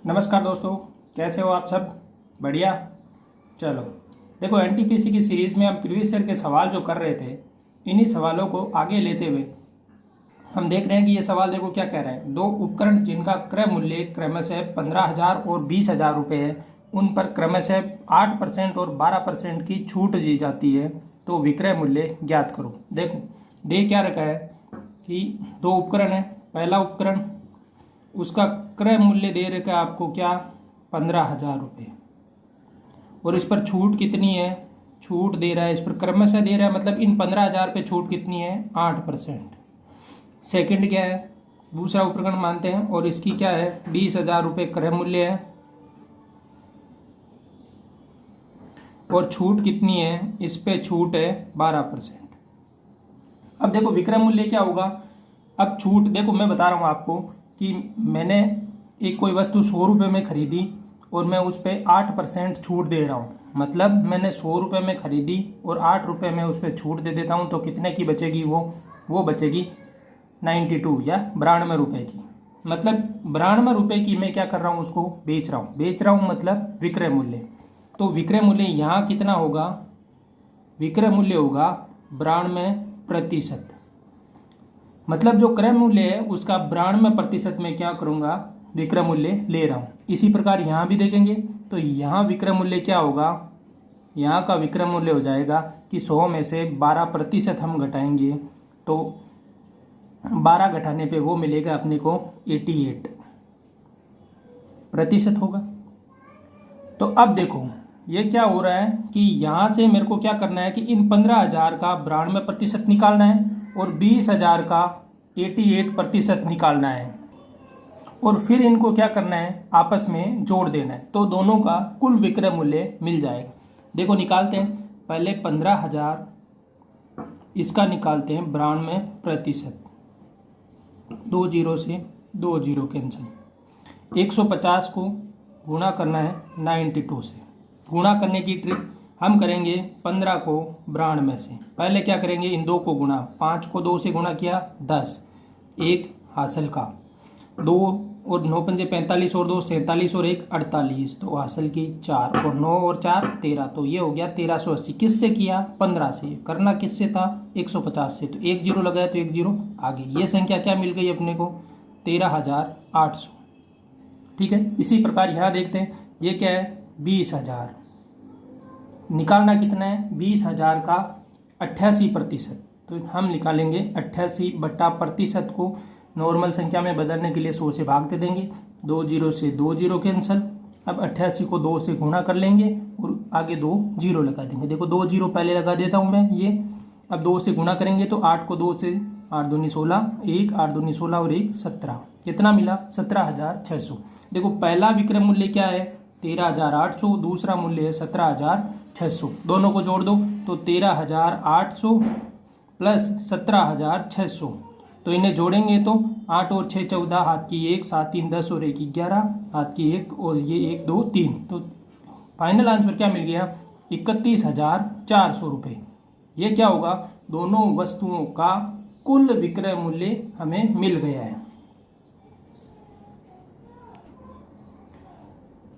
नमस्कार दोस्तों, कैसे हो आप सब? बढ़िया। चलो देखो, एनटीपीसी की सीरीज़ में हम प्रीवियस ईयर के सवाल जो कर रहे थे, इन्हीं सवालों को आगे लेते हुए हम देख रहे हैं कि ये सवाल देखो क्या कह रहे हैं। दो उपकरण जिनका क्रय मूल्य क्रमशः 15,000 और 20,000 रुपये है, उन पर क्रमशः 8% और 12% की छूट दी जाती है, तो विक्रय मूल्य ज्ञात करो। देखो दे क्या रखा है कि दो उपकरण है। पहला उपकरण, उसका क्रय मूल्य दे रखा है आपको क्या, 15,000 रुपये, और इस पर छूट कितनी है, छूट दे रहा है, इस पर क्रमशः दे रहा है, मतलब इन 15,000 पे छूट कितनी है, 8%। सेकंड क्या है, दूसरा उपकरण मानते हैं और इसकी क्या है, 20,000 रुपये क्रय मूल्य है और छूट कितनी है, इस पे छूट है 12%। अब देखो विक्रय मूल्य क्या होगा। अब छूट देखो, मैं बता रहा हूँ आपको कि मैंने एक कोई वस्तु 100 रुपये में खरीदी और मैं उस पर 8% छूट दे रहा हूँ, मतलब मैंने 100 रुपये में खरीदी और 8 रुपये में उस पर छूट दे देता हूँ, तो कितने की बचेगी, वो बचेगी 92 या 92 रुपये की। मतलब 92 रुपये की मैं क्या कर रहा हूँ, उसको बेच रहा हूँ मतलब विक्रय मूल्य। तो विक्रय मूल्य यहाँ कितना होगा, विक्रय मूल्य होगा 92%। मतलब जो क्रय मूल्य है उसका 92% में क्या करूँगा, विक्रय मूल्य ले रहा हूँ। इसी प्रकार यहाँ भी देखेंगे तो यहाँ विक्रय मूल्य क्या होगा, यहाँ का विक्रय मूल्य हो जाएगा कि 100 में से 12% हम घटाएंगे, तो 12 घटाने पे वो मिलेगा अपने को 88% होगा। तो अब देखो ये क्या हो रहा है कि यहाँ से मेरे को क्या करना है कि इन 15,000 का 92% निकालना है और 20,000 का 88% निकालना है, और फिर इनको क्या करना है, आपस में जोड़ देना है, तो दोनों का कुल विक्रय मूल्य मिल जाएगा। देखो निकालते हैं, पहले 15,000, इसका निकालते हैं 92%, 2 जीरो से 2 जीरो कैंसिल, 150 को गुणा करना है 92 से। गुणा करने की ट्रिक हम करेंगे 15 को 92 से। पहले क्या करेंगे, इन दो को गुणा, 5 को 2 से गुणा किया 10, एक हासिल का, 2 और 9 पंजे 45 और 2 47 और 1 48, तो हासिल की 4 और 9 और 4 13, तो ये हो गया 1380। किससे किया, 15 से। करना किससे था, 150 से, तो 1 जीरो लगाया तो 1 जीरो आगे। ये संख्या क्या मिल गई अपने को, 13,800। ठीक है, इसी प्रकार यहाँ देखते हैं, ये क्या है, 20,000। निकालना कितना है, 20,000 का 88%, तो हम निकालेंगे 88/% को नॉर्मल संख्या में बदलने के लिए 100 से भाग दे देंगे, 2 जीरो से 2 जीरो कैंसल। अब 88 को 2 से गुणा कर लेंगे और आगे 2 जीरो लगा देंगे। देखो 2 जीरो पहले लगा देता हूँ मैं, ये अब 2 से गुणा करेंगे तो 8 को 2 से 8 दूनी 16, 1 8 दूनी 16 और 1 17, कितना मिला, 17,600। देखो पहला विक्रय मूल्य क्या है, 13,800, दूसरा मूल्य है 17,600। दोनों को जोड़ दो तो 13,800 प्लस 17,600, तो इन्हें जोड़ेंगे तो 8 और 6 14, हाथ की 1, 7 3 10 और 1 11, हाथ की 1 और ये 1 2 3, तो फाइनल आंसर क्या मिल गया, 31,400 रुपये। ये क्या होगा, दोनों वस्तुओं का कुल विक्रय मूल्य हमें मिल गया है।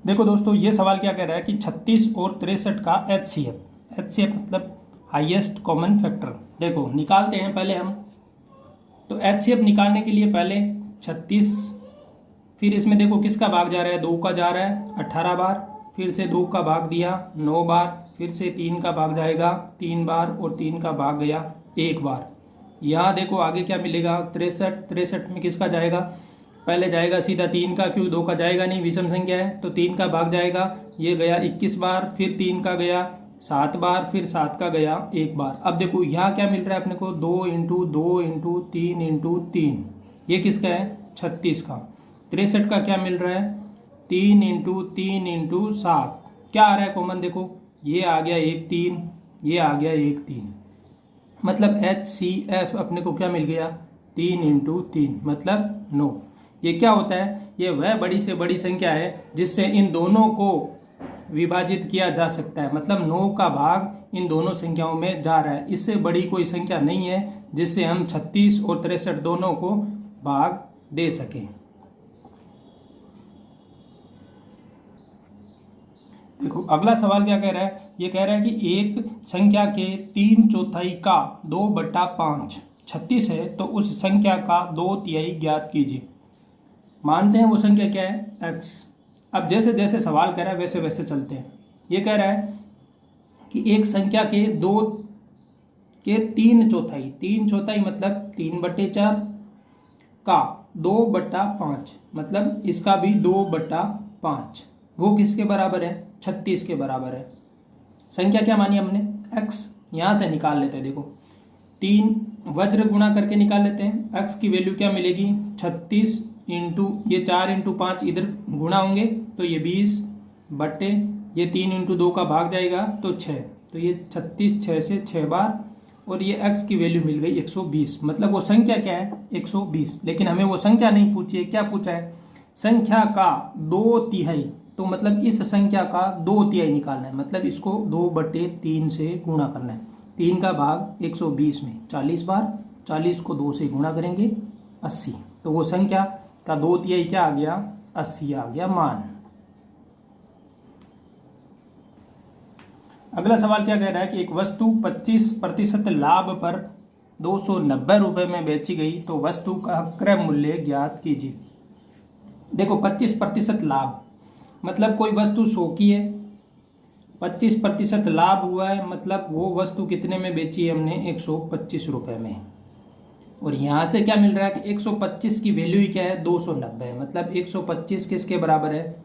देखो दोस्तों, ये सवाल क्या कह रहा है कि 36 और 63 का HCF मतलब हाईएस्ट कॉमन फैक्टर। देखो निकालते हैं पहले हम, तो HCF निकालने के लिए पहले 36, फिर इसमें देखो किसका भाग जा रहा है, 2 का जा रहा है 18 बार, फिर से 2 का भाग दिया 9 बार, फिर से 3 का भाग जाएगा 3 बार और 3 का भाग गया 1 बार। यहाँ देखो आगे क्या मिलेगा, 63 में किसका जाएगा, पहले जाएगा सीधा 3 का, क्यों 2 का जाएगा नहीं, विषम संख्या है, तो 3 का भाग जाएगा, ये गया 21 बार, फिर 3 का गया 7 बार, फिर 7 का गया 1 बार। अब देखो यहाँ क्या मिल रहा है अपने को, 2 इंटू 2 इंटू 3 इंटू 3, ये किसका है, 36 का। 63 का क्या मिल रहा है, 3 इंटू 3 इंटू 7, क्या आ रहा है कॉमन, देखो ये आ गया 1 3, ये आ गया 1 3, मतलब HCF अपने को क्या मिल गया, 3 इंटू 3 मतलब 9। ये क्या होता है, ये वह बड़ी से बड़ी संख्या है जिससे इन दोनों को विभाजित किया जा सकता है, मतलब 9 का भाग इन दोनों संख्याओं में जा रहा है। इससे बड़ी कोई संख्या नहीं है जिससे हम 36 और 63 दोनों को भाग दे सकें। देखो अगला सवाल क्या कह रहा है, ये कह रहा है कि एक संख्या के 3/4 का 2/5 36 है, तो उस संख्या का 2/3 ज्ञात कीजिए। मानते हैं वो संख्या क्या है, x। अब जैसे जैसे सवाल कह रहा है वैसे वैसे चलते हैं। ये कह रहा है कि एक संख्या के 3/4 मतलब 3/4 का 2/5 मतलब इसका भी 2/5, वो किसके बराबर है, 36 के बराबर है। संख्या क्या मानी हमने, x। यहाँ से निकाल लेते हैं, देखो 3 वज्र गुणा करके निकाल लेते हैं। x की वैल्यू क्या मिलेगी, 36 इंटू ये 4 इंटू 5 इधर गुणा होंगे तो ये 20 बट्टे ये 3 इंटू 2 का भाग जाएगा तो 6, तो ये 36 6 से 6 बार, और ये x की वैल्यू मिल गई 120। मतलब वो संख्या क्या है, 120। लेकिन हमें वो संख्या नहीं पूछी है, क्या पूछा है, संख्या का 2/3। तो मतलब इस संख्या का 2/3 निकालना है, मतलब इसको 2/3 से गुणा करना है। 3 का भाग 120 में 40 बार, 40 को 2 से गुणा करेंगे 80, तो वो संख्या का 2/3 क्या आ गया, 80 आ गया मान। अगला सवाल क्या कह रहा है कि एक वस्तु 25% लाभ पर 290 रुपये में बेची गई, तो वस्तु का क्रय मूल्य ज्ञात कीजिए। देखो 25% लाभ मतलब कोई वस्तु 100 की है, 25% लाभ हुआ है, मतलब वो वस्तु कितने में बेची है हमने, 125 रुपये में। और यहाँ से क्या मिल रहा है कि 125 की वैल्यू ही क्या है, 290, मतलब 125 किसके बराबर है,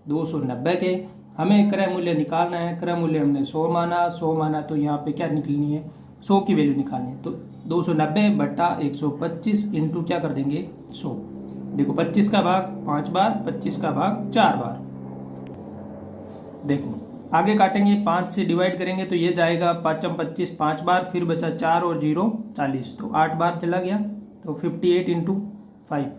290 के। हमें क्रय मूल्य निकालना है, क्रय मूल्य हमने 100 माना, तो यहाँ पे क्या निकलनी है, 100 की वैल्यू निकालनी है। तो 290/125 इंटू क्या कर देंगे, 100। देखो 25 का भाग 5 बार, 25 का भाग 4 बार। देखो आगे काटेंगे, 5 से डिवाइड करेंगे तो ये जाएगा 5 25 5 बार, फिर बचा 4 और 0 40, तो 8 बार चला गया। तो 58 इंटू 5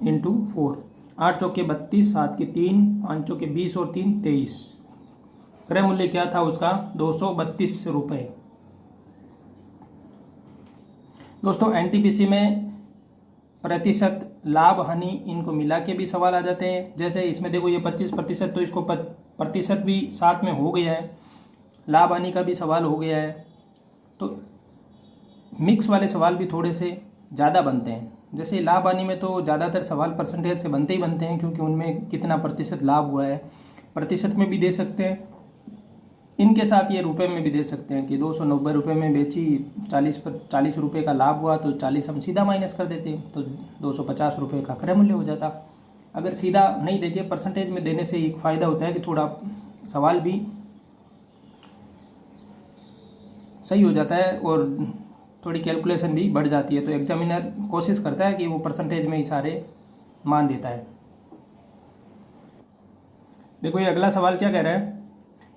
इंटू 4, 8 चौके 32, 7 के 3, 5 चौके 20 और 3 23। क्रय मूल्य क्या था उसका, 232 रुपये। दोस्तों एनटीपीसी में प्रतिशत, लाभ, हानि इनको मिला के भी सवाल आ जाते हैं। जैसे इसमें देखो ये 25%, तो इसको प्रतिशत भी साथ में हो गया है, लाभ हानि का भी सवाल हो गया है। तो मिक्स वाले सवाल भी थोड़े से ज़्यादा बनते हैं। जैसे लाभ हानि में तो ज़्यादातर सवाल परसेंटेज से बनते ही बनते हैं, क्योंकि उनमें कितना प्रतिशत लाभ हुआ है प्रतिशत में भी दे सकते हैं। इनके साथ ये रुपए में भी दे सकते हैं कि 290 रुपये में बेची, 40 रुपये का लाभ हुआ, तो 40 हम सीधा माइनस कर देते हैं, तो 250 रुपये का क्रय मूल्य हो जाता। अगर सीधा नहीं देके परसेंटेज में देने से एक फ़ायदा होता है कि थोड़ा सवाल भी सही हो जाता है और थोड़ी कैलकुलेशन भी बढ़ जाती है। तो एग्जामिनर कोशिश करता है कि वो परसेंटेज में ही सारे मान देता है। देखो ये अगला सवाल क्या कह रहा है,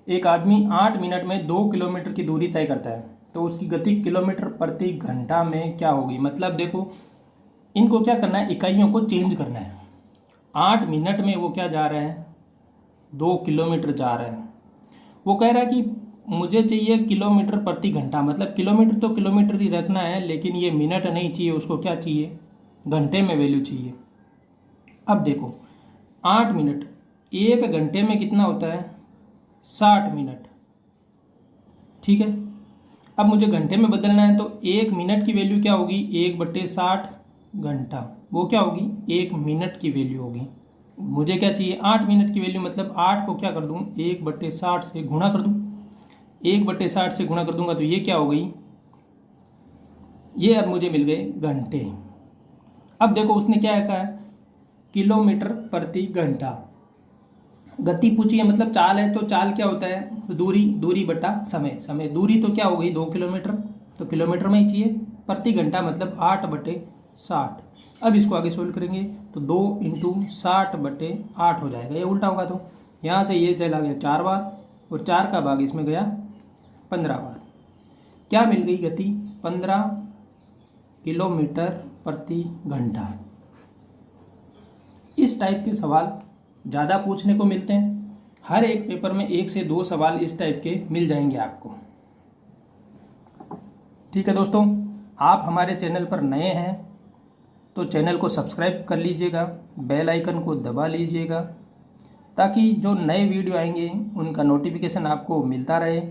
एक आदमी 8 मिनट में 2 किलोमीटर की दूरी तय करता है, तो उसकी गति किलोमीटर प्रति घंटा में क्या होगी। मतलब देखो इनको क्या करना है, इकाइयों को चेंज करना है। 8 मिनट में वो क्या जा रहा है, 2 किलोमीटर जा रहा है। वो कह रहा है कि मुझे चाहिए किलोमीटर प्रति घंटा, मतलब किलोमीटर तो किलोमीटर ही रखना है, लेकिन ये मिनट नहीं चाहिए, उसको क्या चाहिए, घंटे में वैल्यू चाहिए। अब देखो 8 मिनट, 1 घंटे में कितना होता है, 60 मिनट, ठीक है। अब मुझे घंटे में बदलना है, तो 1 मिनट की वैल्यू क्या होगी, 1/60 घंटा, वो क्या होगी, 1 मिनट की वैल्यू होगी। मुझे क्या चाहिए, 8 मिनट की वैल्यू, मतलब 8 को क्या कर दूँ, 1/60 से गुणा कर दूँ, 1/60 से गुणा कर दूंगा, तो ये क्या हो गई, ये अब मुझे मिल गए घंटे। अब देखो उसने क्या कहा है, किलोमीटर प्रति घंटा। गति पूछी है, मतलब चाल है, तो चाल क्या होता है, तो दूरी बटा समय, समय दूरी तो क्या हो गई 2 किलोमीटर, तो किलोमीटर में ही चाहिए। प्रति घंटा मतलब 8/60। अब इसको आगे सोल्व करेंगे तो 2 इंटू 60/8 हो जाएगा, ये उल्टा होगा, तो यहाँ से ये चला गया 4 बार और 4 का भाग इसमें गया 15 बार। क्या मिल गई गति, 15 किलोमीटर प्रति घंटा। इस टाइप के सवाल ज़्यादा पूछने को मिलते हैं। हर एक पेपर में 1 से 2 सवाल इस टाइप के मिल जाएंगे आपको। ठीक है दोस्तों, आप हमारे चैनल पर नए हैं तो चैनल को सब्सक्राइब कर लीजिएगा, बेल आइकन को दबा लीजिएगा, ताकि जो नए वीडियो आएंगे उनका नोटिफिकेशन आपको मिलता रहे।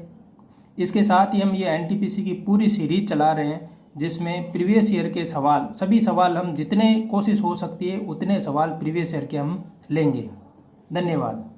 इसके साथ ही हम ये एनटीपीसी की पूरी सीरीज चला रहे हैं, जिसमें प्रीवियस ईयर के सवाल, सभी सवाल हम जितने कोशिश हो सकती है उतने सवाल प्रीवियस ईयर के हम लेंगे। धन्यवाद।